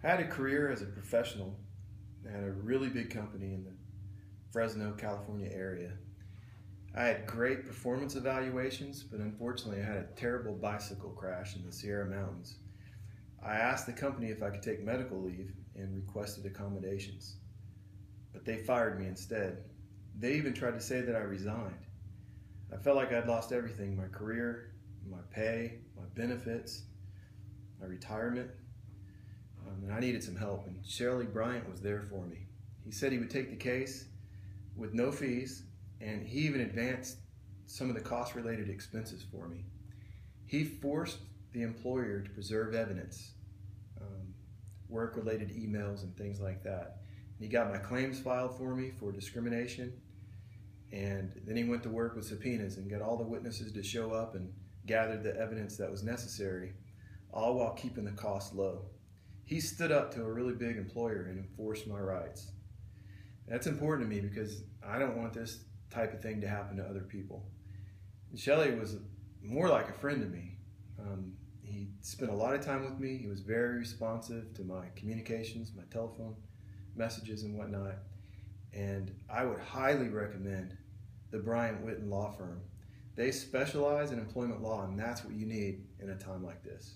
I had a career as a professional at a really big company in the Fresno, California area. I had great performance evaluations, but unfortunately I had a terrible bicycle crash in the Sierra Mountains. I asked the company if I could take medical leave and requested accommodations, but they fired me instead. They even tried to say that I resigned. I felt like I'd lost everything: my career, my pay, my benefits, my retirement. And I needed some help, and Bryant was there for me. He said he would take the case with no fees, and he even advanced some of the cost-related expenses for me. He forced the employer to preserve evidence, work-related emails and things like that. And he got my claims filed for me for discrimination, and then he went to work with subpoenas and got all the witnesses to show up and gathered the evidence that was necessary, all while keeping the cost low. He stood up to a really big employer and enforced my rights. That's important to me because I don't want this type of thing to happen to other people. And Shelley was more like a friend to me. He spent a lot of time with me. He was very responsive to my communications, my telephone messages and whatnot. And I would highly recommend the Bryant Whitten Law Firm. They specialize in employment law, and that's what you need in a time like this.